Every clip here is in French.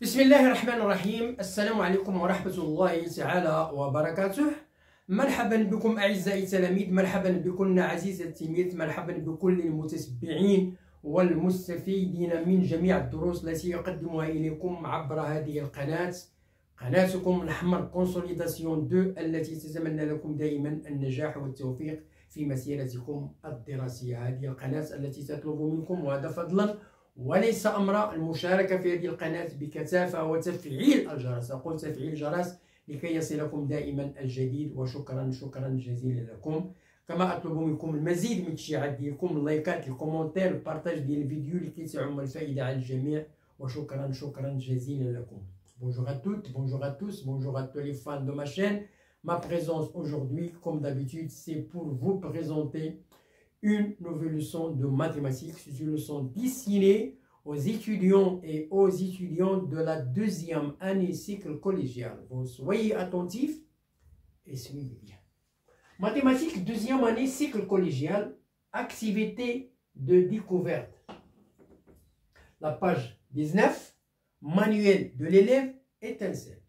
بسم الله الرحمن الرحيم. السلام عليكم ورحمة الله تعالى وبركاته. مرحبا بكم أعزائي التلاميذ، مرحبا بكم عزيزي التلميذ، مرحبا بكل المتتبعين والمستفيدين من جميع الدروس التي يقدمها إليكم عبر هذه القناة، قناتكم الأحمر كونسوليداسيون 2، التي تتمنى لكم دائما النجاح والتوفيق في مسيرتكم الدراسية. هذه القناة التي تطلب منكم، وهذا فضلا وليس أمر، المشاركة في هذه القناة بكثافة وتفعيل الجرس. أقول تفعيل الجرس لكي يصلكم دائما الجديد. وشكرا جزيلا لكم. كما أطلب منكم المزيد من التشجيعات ديالكم، اللايكات، الكومنتير، البارتاج ديال الفيديو لكي تعم الفائدة على الجميع. وشكرا جزيلا لكم. Bonjour à toutes, bonjour à tous, bonjour à tous les fans de ma chaîne. Ma présence aujourd'hui, comme d'habitude, c'est pour vous présenter une nouvelle leçon de mathématiques. C'est une leçon destinée aux étudiants et aux étudiantes de la deuxième année cycle collégial. Vous soyez attentifs et suivez bien. Mathématiques, deuxième année cycle collégial, activité de découverte. La page 19, manuel de l'élève, étincelle.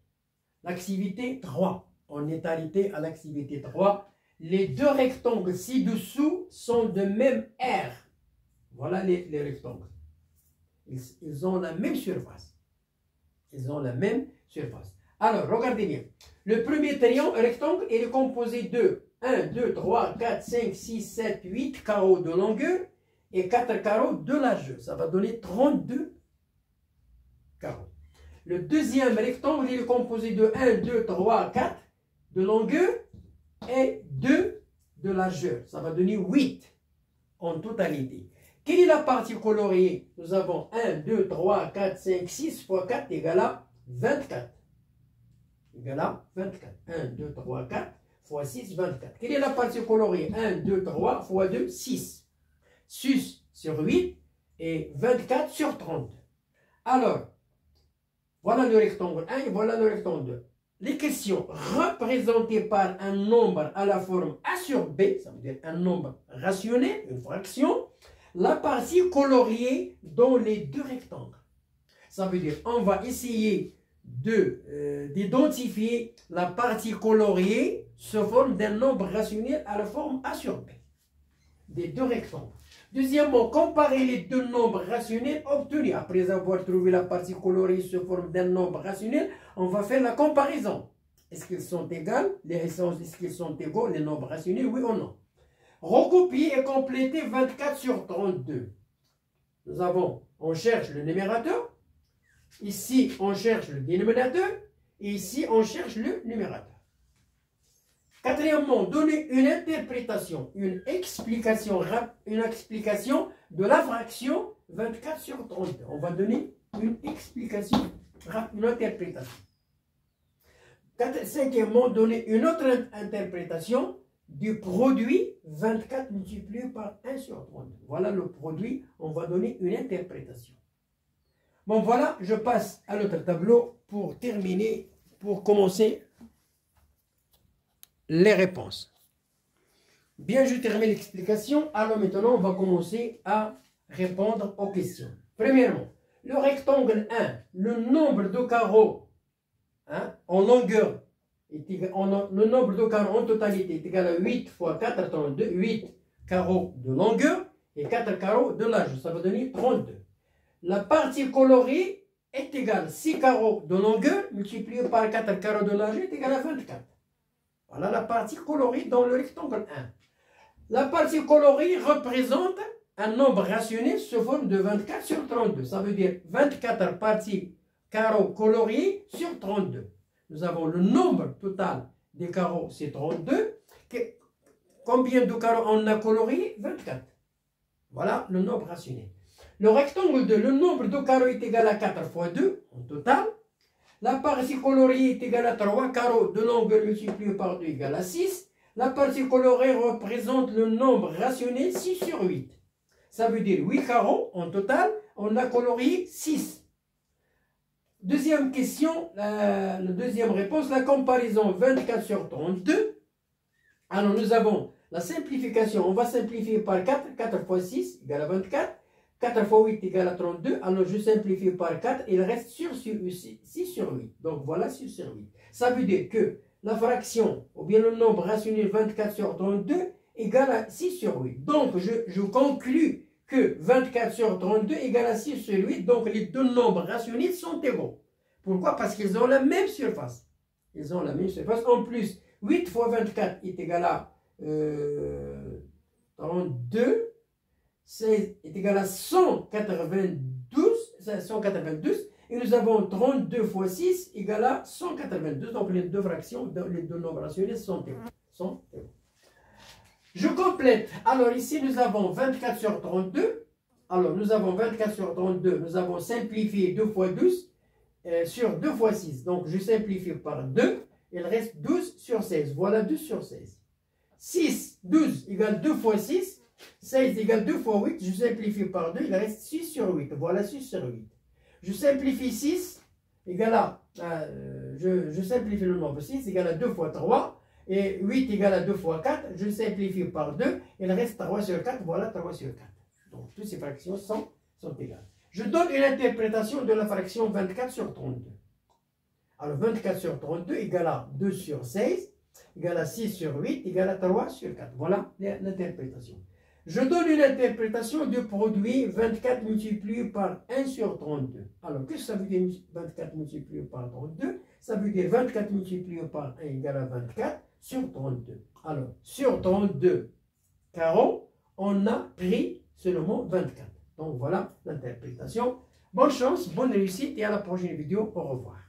L'activité 3, on est arrêté à l'activité 3. Les deux rectangles ci-dessous sont de même aire. Voilà les rectangles. Ils ont la même surface. Ils ont la même surface. Alors, regardez bien. Le premier rectangle est composé de 1, 2, 3, 4, 5, 6, 7, 8 carreaux de longueur et 4 carreaux de largeur. Ça va donner 32 carreaux. Le deuxième rectangle est composé de 1, 2, 3, 4 de longueur et 2 de largeur. Ça va donner 8 en totalité. Quelle est la partie coloriée? Nous avons 1, 2, 3, 4, 5, 6 fois 4 égale à 24. Égale à 24. 1, 2, 3, 4 fois 6, 24. Quelle est la partie coloriée? 1, 2, 3 fois 2, 6. 6 sur 8 et 24 sur 30. Alors, voilà le rectangle 1 et voilà le rectangle 2. Les questions représentées par un nombre à la forme A sur B, ça veut dire un nombre rationnel, une fraction, la partie coloriée dans les deux rectangles. Ça veut dire on va essayer d'identifier la partie coloriée sous forme d'un nombre rationnel à la forme A sur B des deux rectangles. Deuxièmement, comparer les deux nombres rationnels obtenus. Après avoir trouvé la partie coloriée sous forme d'un nombre rationnel, on va faire la comparaison. Est-ce qu'ils sont égaux? Est-ce qu'ils sont égaux, les nombres rationnels, oui ou non? Recopier et compléter 24 sur 32. Nous avons, on cherche le numérateur. Ici, on cherche le dénominateur. Et ici, on cherche le numérateur. Quatrièmement, donner une interprétation, une explication de la fraction 24 sur 32. On va donner une explication, une interprétation. Cinquièmement, donner une autre interprétation du produit 24 multiplié par 1 sur 32. Voilà le produit, on va donner une interprétation. Bon, voilà, je passe à l'autre tableau pour terminer, pour commencer les réponses. Bien, je termine l'explication. Alors maintenant, on va commencer à répondre aux questions. Premièrement, le rectangle 1, le nombre de carreaux en longueur, le nombre de carreaux en totalité est égal à 8 fois 4, 32, 8 carreaux de longueur et 4 carreaux de largeur. Ça va donner 32. La partie coloriée est égale à 6 carreaux de longueur multiplié par 4 carreaux de largeur est égal à 24. Voilà la partie coloriée dans le rectangle 1. La partie coloriée représente un nombre rationnel sous forme de 24 sur 32. Ça veut dire 24 parties carreaux coloriés sur 32. Nous avons le nombre total des carreaux, c'est 32. Combien de carreaux on a colorié? 24. Voilà le nombre rationnel. Le rectangle 2, le nombre de carreaux est égal à 4 fois 2 en total. La partie coloriée est égale à 3 carreaux de longueur multiplié par 2 égale à 6. La partie coloriée représente le nombre rationnel 6 sur 8. Ça veut dire 8 carreaux en total, on a colorié 6. Deuxième question, la deuxième réponse, la comparaison 24 sur 32. Alors nous avons la simplification, on va simplifier par 4, 4 fois 6 égale à 24. 4 fois 8 égale à 32. Alors je simplifie par 4. Il reste 6 sur 8. Donc voilà 6 sur 8. Ça veut dire que la fraction, ou bien le nombre rationnel 24 sur 32 égale à 6 sur 8. Donc je conclus que 24 sur 32 égale à 6 sur 8. Donc les deux nombres rationnels sont égaux. Pourquoi? Parce qu'ils ont la même surface. Ils ont la même surface. En plus, 8 fois 24 est égal à 32. 16 est égal à 192. Et nous avons 32 fois 6 égale à 192. Donc les deux fractions, les deux nombres rationnels sont égaux. Je complète. Alors ici, nous avons 24 sur 32. Alors nous avons 24 sur 32. Nous avons simplifié 2 fois 12 sur 2 fois 6. Donc je simplifie par 2. Il reste 12 sur 16. Voilà 12 sur 16. 12 égale 2 fois 6. 16 égale 2 fois 8, je simplifie par 2, il reste 6 sur 8. Voilà 6 sur 8. Je simplifie 6, égale à, je simplifie le nombre 6, égale à 2 fois 3, et 8 égale à 2 fois 4, je simplifie par 2, il reste 3 sur 4, voilà 3 sur 4. Donc toutes ces fractions sont égales. Je donne une interprétation de la fraction 24 sur 32. Alors 24 sur 32 égale à 2 sur 16, égale à 6 sur 8, égale à 3 sur 4. Voilà l'interprétation. Je donne une interprétation du produit 24 multiplié par 1 sur 32. Alors, qu'est-ce que ça veut dire 24 multiplié par 32? Ça veut dire 24 multiplié par 1 égale à 24 sur 32. Alors, sur 32 carreaux, on a pris seulement 24. Donc, voilà l'interprétation. Bonne chance, bonne réussite et à la prochaine vidéo. Au revoir.